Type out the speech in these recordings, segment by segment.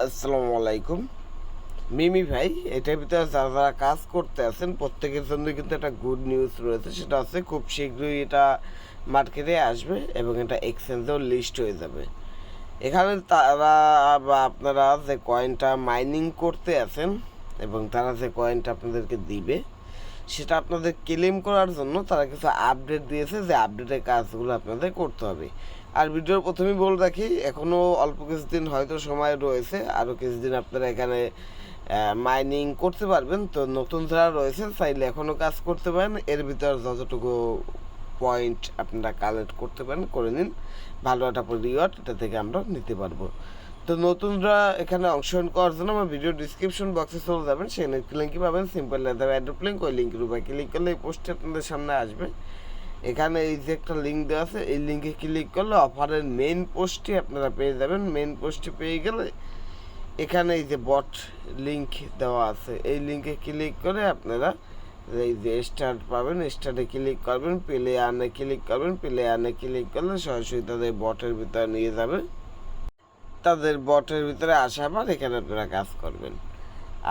আসসালামু আলাইকুম। মিমি ভাই, এটার ভিতরে যারা যারা কাজ করতে আছেন প্রত্যেকের জন্য কিন্তু একটা গুড নিউজ রয়েছে। সেটা হচ্ছে খুব শীঘ্রই এটা মার্কেটে আসবে এবং এটা এক্সচেঞ্জেও লিস্ট হয়ে যাবে। এখানে তারা বা আপনারা যে কয়েনটা মাইনিং করতে আছেন এবং তারা যে কয়েনটা আপনাদেরকে দিবে সেটা আপনাদের ক্লেম করার জন্য তারা কিছু আপডেট দিয়েছে, যে আপডেটের কাজগুলো আপনাদের করতে হবে। আর ভিডিওর প্রথমেই বলে রাখি, এখনও অল্প কিছুদিন হয়তো সময় রয়েছে, আরও কিছুদিন আপনারা এখানে মাইনিং করতে পারবেন। তো নতুন যারা রয়েছেন চাইলে এখনও কাজ করতে পারেন, এর ভিতর যতটুকু পয়েন্ট আপনারা কালেক্ট করতে পারেন করে নিন, ভালো একটা রিওয়ার্ড এটা থেকে আমরা নিতে পারবো। তো নতুনরা এখানে অংশগ্রহণ করার জন্য আমার ভিডিও ডিসক্রিপশন বক্সে চলে যাবেন, সেখানে লিঙ্কই পাবেন, সিম্পল লেদার অ্যাড্রপ লিঙ্ক, ওই লিঙ্কের উপরে ক্লিক করলে এই পোস্টটি আপনাদের সামনে আসবে। এখানে এই যে একটা লিঙ্ক দেওয়া আছে, এই লিঙ্কে ক্লিক করলে অফারের মেইন পোস্টটি আপনারা পেয়ে যাবেন। মেইন পোস্টটি পেয়ে গেলে এখানে এই যে বট লিঙ্ক দেওয়া আছে, এই লিঙ্কে ক্লিক করে আপনারা এই যে স্টার্ট পাবেন, স্টার্টে ক্লিক করবেন, প্লে আনে ক্লিক করবেন, প্লে আনে ক্লিক করলে সরাসরি তাদের বটের ভিতরে নিয়ে যাবে। তাদের বটের ভিতরে আসার পর এখানে আপনারা কাজ করবেন।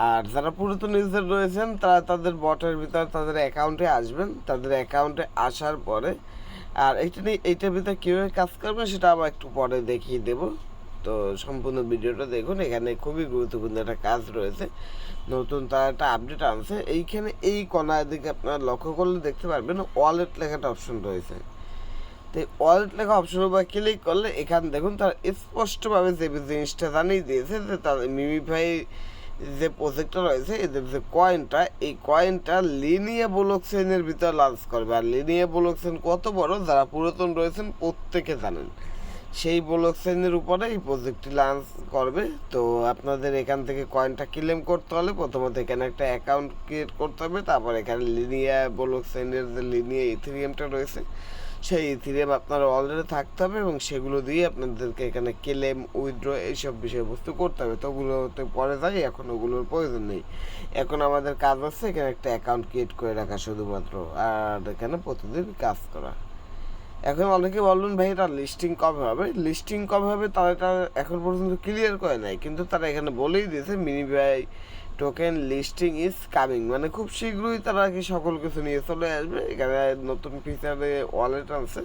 আর যারা পুরাতন ইউজার রয়েছেন তারা তাদের বটের ভিতরে তাদের অ্যাকাউন্টে আসবেন। তাদের অ্যাকাউন্টে আসার পরে আর এইটার ভিতরে কীভাবে কাজ করবেন সেটা আবার একটু পরে দেখিয়ে দেব। তো সম্পূর্ণ ভিডিওটা দেখুন, এখানে খুবই গুরুত্বপূর্ণ একটা কাজ রয়েছে। নতুন তারা একটা আপডেট আনছে। এইখানে এই কোনার দিকে আপনারা লক্ষ্য করলে দেখতে পারবেন ওয়ালেট লেখাটা অপশন রয়েছে। তো ওয়ালেট লেখা অপশনের উপর ক্লিক করলে এখানে দেখুন তারা স্পষ্টভাবে যে জিনিসটা জানিয়ে দিয়েছে যে তাদের মিমি ভাই যে প্রজেক্টটা রয়েছে, এদের যে কয়েনটা, এই কয়েনটা লিনিয়া ব্লক চেইনের ভিতরে লঞ্চ করবে। আর লিনিয়া ব্লক চেইন কত বড় যারা পুরাতন রয়েছেন প্রত্যেকে জানেন, সেই ব্লক চেইনের উপরে এই প্রজেক্টটি লঞ্চ করবে। তো আপনাদের এখান থেকে কয়েনটা ক্লেম করতে হলে প্রথমত এখানে একটা অ্যাকাউন্ট ক্রিয়েট করতে হবে, তারপর এখানে লিনিয়া ব্লক চেইনের যে লিনিয়া ইথেরিয়ামটা রয়েছে সেই ইথেরিয়াম আপনার অলরেডি থাকতে হবে এবং সেগুলো দিয়ে আপনাদেরকে এখানে ক্লেম উইথড্র এইসব বিষয়বস্তু করতে হবে। তো ওগুলোতে পরে যাই, এখন ওগুলোর প্রয়োজন নেই। এখন আমাদের কাজ হচ্ছে এখানে একটা অ্যাকাউন্ট ক্রিয়েট করে রাখা শুধুমাত্র, আর এখানে প্রতিদিন কাজ করা। এখন অনেকে বললেন ভাই এটা লিস্টিং কবে হবে, লিস্টিং কবে হবে তারা এটা এখন পর্যন্ত ক্লিয়ার করে নাই, কিন্তু তারা এখানে বলেই দিয়েছে মিনি ভাই টোকেন লিস্টিং ইজ কামিং, মানে খুব শীঘ্রই তারা কি সকল কিছু নিয়ে চলে আসবে। এখানে নতুন ফিচারে ওয়ালেট আনছে।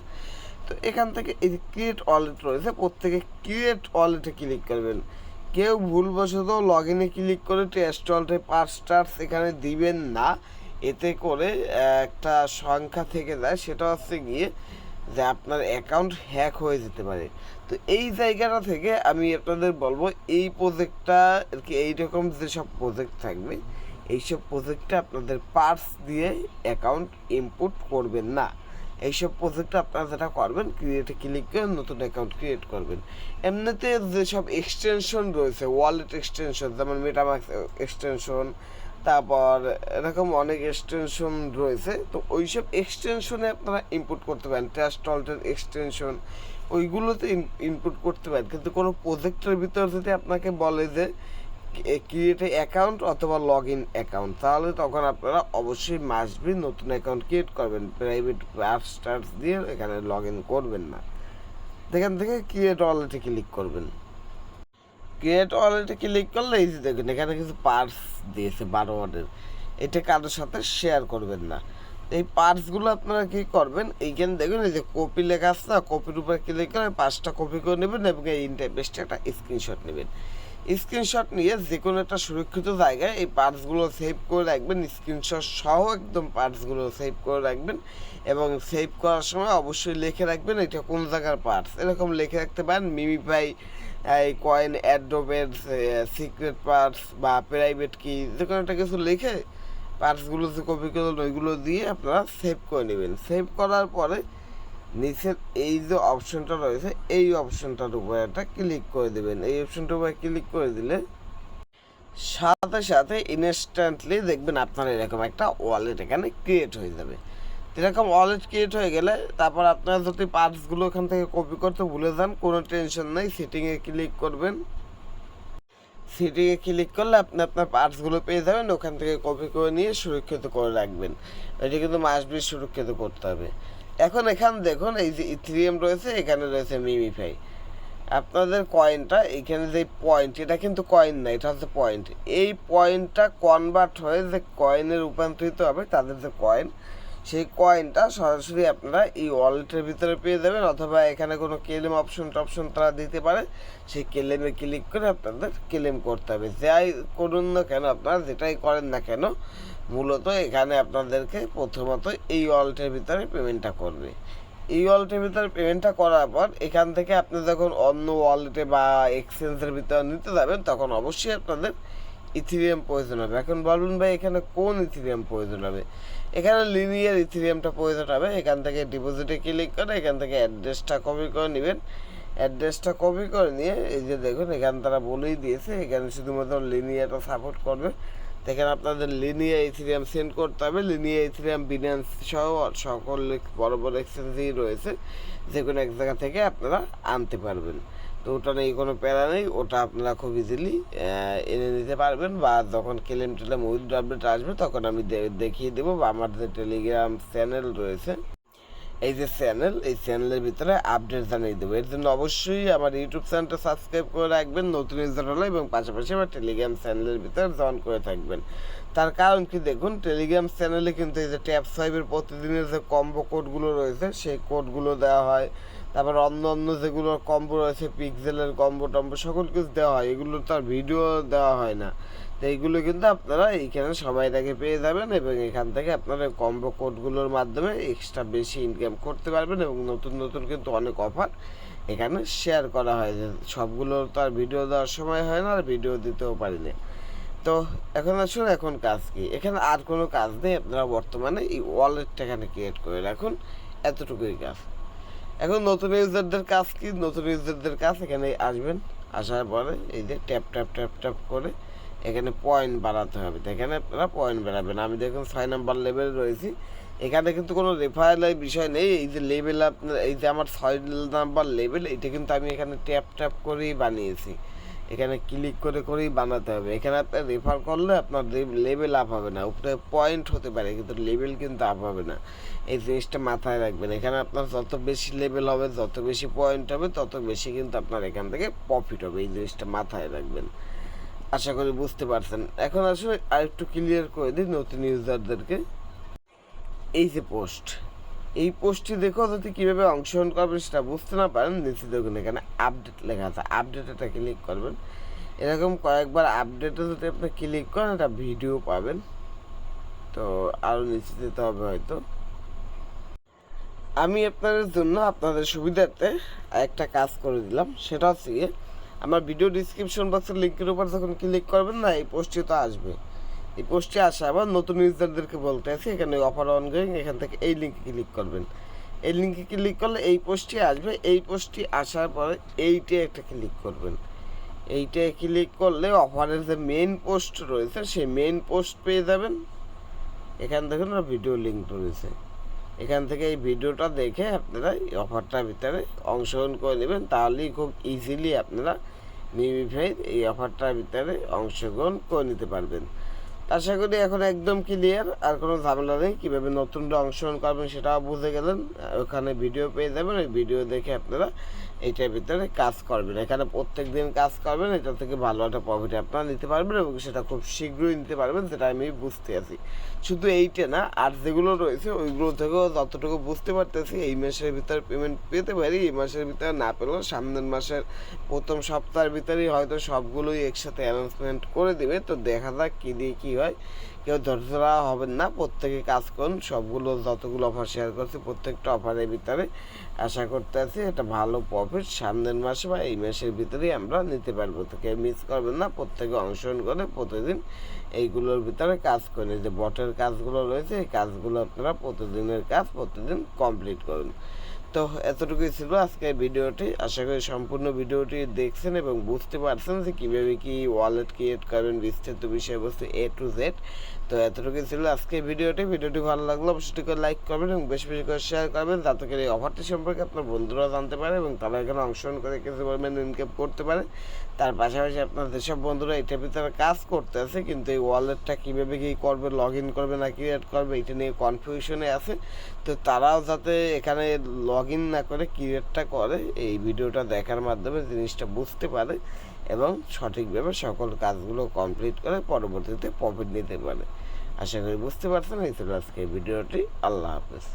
তো এখান থেকে এই ক্রিয়েট ওয়ালেট রয়েছে, প্রত্যেকে ক্রিয়েট ওয়ালেটে ক্লিক করবেন। কেউ ভুলবশত লগ ইনে ক্লিক করে টেস্ট ওয়ালেটে 5 স্টার্স এখানে দিবেন না, এতে করে একটা সংখ্যা থেকে যায়, সেটা হচ্ছে গিয়ে যে আপনার অ্যাকাউন্ট হ্যাক হয়ে যেতে পারে। তো এই জায়গাটা থেকে আমি আপনাদের বলবো এই প্রজেক্টটা আর কি, এইরকম যেসব প্রজেক্ট থাকবে এইসব প্রজেক্টে আপনাদের পার্স দিয়ে অ্যাকাউন্ট ইনপুট করবেন না। এইসব প্রজেক্টে আপনারা যেটা করবেন, ক্রিয়েটে ক্লিক করে নতুন অ্যাকাউন্ট ক্রিয়েট করবেন। এমনিতে যেসব এক্সটেনশন রয়েছে, ওয়ালেট এক্সটেনশন যেমন মেটামাক্স এক্সটেনশন, তারপর এরকম অনেক এক্সটেনশন রয়েছে, তো ওইসব এক্সটেনশনে আপনারা ইনপুট করতে পারেন। ট্রাস্ট ওয়ালেটের এক্সটেনশন ওইগুলোতে ইনপুট করতে পারেন, কিন্তু কোনো প্রজেক্টের ভিতর যদি আপনাকে বলে যে ক্রিয়েট অ্যাকাউন্ট অথবা লগ ইন অ্যাকাউন্ট, তাহলে তখন আপনারা অবশ্যই মাস্ট বি নতুন অ্যাকাউন্ট ক্রিয়েট করবেন, প্রাইভেট অ্যাপস টার্স দিয়ে এখানে লগ ইন করবেন না। এখান থেকে ক্রিয়েট ওয়ালেটে ক্লিক করবেন। ক্রিয়েট ওয়ালেটে ক্লিক করলে এই যে দেখুন এখানে কিছু পার্স দিয়েছে 12 ওয়ার্ডের, এটা কারোর সাথে শেয়ার করবেন না। এই পার্টসগুলো আপনারা কী করবেন, এইখানে দেখুন এই যে কপি লেখা আছে না, কপির উপরে ক্লিক করে 5টা কপি করে নেবেন এবং এই ইন্টারফেসটা একটা স্ক্রিনশট নেবেন। স্ক্রিনশট নিয়ে যে কোনো একটা সুরক্ষিত জায়গায় এই পার্টসগুলো সেভ করে রাখবেন, স্ক্রিনশট সহ একদম পার্টসগুলো সেভ করে রাখবেন এবং সেভ করার সময় অবশ্যই লিখে রাখবেন এটা কোন জায়গার পার্টস। এরকম লিখে রাখতে পারেন মিমিফাই এই কয়েন অ্যাডোবের সিক্রেট পার্টস বা প্রাইভেট কি, যে কোনো একটা কিছু লিখে পার্টসগুলো যে কপি করলেন ওইগুলো দিয়ে আপনারা সেভ করে নেবেন। সেভ করার পরে নিচের এই যে অপশনটা রয়েছে এই অপশনটার উপরে একটা ক্লিক করে দেবেন। এই অপশনটার উপরে ক্লিক করে দিলে সাথে সাথে ইনস্ট্যান্টলি দেখবেন আপনার এরকম একটা ওয়ালেট এখানে ক্রিয়েট হয়ে যাবে। এরকম ওয়ালেট ক্রিয়েট হয়ে গেলে তারপর আপনারা যদি পার্টসগুলো এখান থেকে কপি করতে ভুলে যান কোনো টেনশন নেই, সেটিংয়ে ক্লিক করবেন। সেটিংয়ে ক্লিক করলে আপনি আপনার পার্টসগুলো পেয়ে যাবেন, ওখান থেকে কপি করে নিয়ে সুরক্ষিত করে রাখবেন। এটি কিন্তু মাস্ট বি সুরক্ষিত করতে হবে। এখন এখানে দেখুন এই যে ইথেরিয়াম রয়েছে, এখানে রয়েছে মিমিফাই। আপনাদের কয়েনটা এখানে যে পয়েন্ট, এটা কিন্তু কয়েন না, এটা হচ্ছে পয়েন্ট। এই পয়েন্টটা কনভার্ট হয়ে যে কয়েনে রূপান্তরিত হবে, তাদের যে কয়েন, সেই কয়েনটা সরাসরি আপনারা এই ওয়ালেটের ভিতরে পেয়ে যাবেন, অথবা এখানে কোনো ক্লেম অপশন তারা দিতে পারে, সেই ক্লেমে ক্লিক করে আপনাদের ক্লেম করতে হবে। যাই করুন না কেন আপনারা, যেটাই করেন না কেন, মূলত এখানে আপনাদেরকে প্রথমত এই ওয়ালেটের ভিতরে পেমেন্টটা করবে। এই ওয়ালেটের ভিতরে পেমেন্টটা করার পর এখান থেকে আপনি যখন অন্য ওয়ালেটে বা এক্সচেঞ্জের ভিতরে নিতে যাবেন, তখন অবশ্যই আপনাদের ইথিরিয়াম প্রয়োজন হবে। এখন বলুন ভাই এখানে কোন ইথিরিয়াম প্রয়োজন হবে? এখানে লিনিয়ার ইথিরিয়ামটা প্রয়োজন হবে। এখান থেকে ডিপোজিটে ক্লিক করে এখান থেকে অ্যাড্রেসটা কপি করে নেবেন। অ্যাড্রেসটা কপি করে নিয়ে এই যে দেখুন এখানে তারা বলেই দিয়েছে, এখানে শুধুমাত্র লিনিয়ারটা সাপোর্ট করবে। এখানে আপনাদের লিনিয়ার ইথিরিয়াম সেন্ড করতে হবে। লিনিয়ার ইথিরিয়াম বিনান্স সহ সকল বড় বড় এক্সচেঞ্জেই রয়েছে, যে কোনো এক জায়গা থেকে আপনারা আনতে পারবেন। তো ওটা নেই, কোনো প্যারা নেই, ওটা আপনারা খুব ইজিলি এনে নিতে পারবেন। বা যখন টেলেম উইথড্র আপডেট আসবে তখন আমি দেখিয়ে দেবো। বা আমার যে টেলিগ্রাম চ্যানেল রয়েছে, এই যে চ্যানেল, এই চ্যানেলের ভিতরে আপডেট জানিয়ে দেবো। এর জন্য অবশ্যই আমার ইউটিউব চ্যানেলটা সাবস্ক্রাইব করে রাখবেন নতুন ইউজার হলে, এবং পাশাপাশি আমার টেলিগ্রাম চ্যানেলের ভিতরে জয়েন করে থাকবেন। তার কারণ কি দেখুন, টেলিগ্রাম চ্যানেলে কিন্তু এই যে ট্যাপ সাইবের প্রতিদিনের যে কম্বো কোডগুলো রয়েছে, সেই কোডগুলো দেওয়া হয়। তারপর অন্য অন্য যেগুলো কম্বো রয়েছে, পিক্সেলের কম্বো টম্বো সকল কিছু দেওয়া হয়, এগুলো তার ভিডিও দেওয়া হয় না। তো এইগুলো কিন্তু আপনারা এইখানে সবাই আগে পেয়ে যাবেন, এবং এখান থেকে আপনারা কম্বো কোডগুলোর মাধ্যমে এক্সট্রা বেশি ইনকাম করতে পারবেন। এবং নতুন নতুন কিন্তু অনেক অফার এখানে শেয়ার করা হয়, যে সবগুলো তো আর ভিডিও দেওয়ার সময় হয় না, আর ভিডিও দিতেও পারি না। তো এখন আসুন, এখন কাজ কি? এখানে আর কোনো কাজ নেই, আপনারা বর্তমানে এই ওয়ালেটটা এখানে ক্রিয়েট করে রাখুন, এতটুকুই কাজ। এখন নতুন ইউজারদের কাজ কি? নতুন ইউজারদের কাজ এখানে আসবেন, আসার পরে এই যে ট্যাপ ট্যাপ ট্যাপ ট্যাপ করে এখানে পয়েন্ট বাড়াতে হবে। তো এখানে আপনারা পয়েন্ট বাড়াবেন। আমি দেখুন 6 নাম্বার লেভেল রয়েছি, এখানে কিন্তু কোনো রেফারেলের বিষয় নেই। এই যে লেভেল আপনার, এই যে আমার 6 নাম্বার লেভেল, এটা কিন্তু আমি এখানে ট্যাপ ট্যাপ করেই বানিয়েছি। এখানে ক্লিক করে করেই বানাতে হবে। এখানে আপনার রেফার করলে আপনার লেভেল আপ হবে না, উপরে পয়েন্ট হতে পারে কিন্তু লেভেল কিন্তু আপ হবে না। এই জিনিসটা মাথায় রাখবেন। এখানে আপনার যত বেশি লেভেল হবে, যত বেশি পয়েন্ট হবে, তত বেশি কিন্তু আপনার এখান থেকে প্রফিট হবে। এই জিনিসটা মাথায় রাখবেন। আশা করি বুঝতে পারছেন। এখন আসলে আরেকটু ক্লিয়ার করে দিই নতুন ইউজারদেরকে। এই যে পোস্ট, এই পোস্টটি দেখো যদি কীভাবে অংশগ্রহণ করবেন সেটা বুঝতে না পারেন, নিচে দেখুন এখানে আপডেট লেখা আছে, আপডেটটা ক্লিক করবেন। এরকম কয়েকবার আপডেটে যদি আপনি ক্লিক করেন, একটা ভিডিও পাবেন। তো আরও নিচে যেতে হবে হয়তো। আমি আপনাদের জন্য, আপনাদের সুবিধার্থে একটা কাজ করে দিলাম, সেটা হচ্ছে গিয়ে আমার ভিডিও ডিসক্রিপশন বক্সের লিঙ্কের উপর যখন ক্লিক করবেন না, এই পোস্টটি তো আসবে। এই পোস্টে আসা আবার নতুন ইউজারদেরকে বলতে আছে, এখানে অফার অনগোয়িং, এখান থেকে এই লিঙ্কে ক্লিক করবেন। এই লিঙ্কে ক্লিক করলে এই পোস্টটি আসবে। এই পোস্টটি আসার পরে এইটে একটা ক্লিক করবেন। এইটায় ক্লিক করলে অফারের যে মেইন পোস্ট রয়েছে, সেই মেইন পোস্ট পেয়ে যাবেন। এখান থেকে না ভিডিও লিঙ্ক রয়েছে, এখান থেকে এই ভিডিওটা দেখে আপনারা এই অফারটার ভিতরে অংশগ্রহণ করে নেবেন। তাহলেই খুব ইজিলি আপনারা নিউমিফাইড এই অফারটার ভিতরে অংশগ্রহণ করে নিতে পারবেন। আশা করি এখন একদম ক্লিয়ার, আর কোনো ঝামেলা নেই। কীভাবে নতুনটা অংশগ্রহণ করবেন সেটাও বুঝে গেলেন। ওখানে ভিডিও পেয়ে যাবেন, ওই ভিডিও দেখে আপনারা এইটার ভিতরে কাজ করবেন। এখানে প্রত্যেক দিন কাজ করবেন, এটা থেকে ভালো একটা প্রফিট আপনারা নিতে পারবেন, এবং সেটা খুব শীঘ্রই নিতে পারবেন, যেটা আমি বুঝতে আছি। শুধু এইটা না, আর যেগুলো রয়েছে ওইগুলো থেকেও যতটুকু বুঝতে পারতেছি, এই মাসের ভিতরে পেমেন্ট পেতে পারি। এই মাসের ভিতরে না পেলেও সামনের মাসের প্রথম সপ্তাহের ভিতরেই হয়তো সবগুলোই একসাথে অ্যানাউন্সমেন্ট করে দেবে। তো দেখা যাক কী দিয়ে কী হয়। কেউ ধৈর্যরা হবেন না, প্রত্যেকে কাজ করুন। সবগুলো যতগুলো অফার শেয়ার করছি, প্রত্যেকটা অফারের ভিতরে আশা করতে আছি একটা ভালো প্রফিট সামনের মাসে বা এই মাসের ভিতরেই আমরা নিতে পারবো। তো কেউ মিস করবেন না, প্রত্যেকে অংশগ্রহণ করে প্রতিদিন এইগুলোর ভিতরে কাজ করেন। যে বটের কাজগুলো রয়েছে, এই কাজগুলো আপনারা প্রতিদিনের কাজ প্রতিদিন কমপ্লিট করুন। তো এতটুকুই ছিল আজকের ভিডিওটি। আশা করি সম্পূর্ণ ভিডিওটি দেখছেন এবং বুঝতে পারছেন যে কীভাবে কি ওয়ালেট ক্রিয়েট করবেন, বিস্তারিত বিষয়বস্তু A to Z। তো এতটুকুই ছিল আজকের ভিডিওটি ভালো লাগলে অবশ্যই করে লাইক করবেন এবং বেশি বেশি করে শেয়ার করবেন, যাতে করে এই অফারটি সম্পর্কে আপনার বন্ধুরাও জানতে পারে এবং তারা এখানে অংশগ্রহণ করে কিছু পরিমাণ ইনকাম করতে পারে। তার পাশাপাশি আপনার যেসব বন্ধুরা এটার ভিতরে কাজ করতে আছে কিন্তু এই ওয়ালেটটা কীভাবে কী করবে, লগ ইন করবে না ক্রিয়েট করবে এটা নিয়ে কনফিউশনে আছে, তো তারাও যাতে এখানে লগ ইন না করে ক্রিয়েটটা করে, এই ভিডিওটা দেখার মাধ্যমে জিনিসটা বুঝতে পারে এবং সঠিকভাবে সকল কাজগুলো কমপ্লিট করে পরবর্তীতে প্রফিট নিতে পারে। আশা করি বুঝতে পারছেন। এই ছিল আজকে ভিডিওটি। আল্লাহ হাফেজ।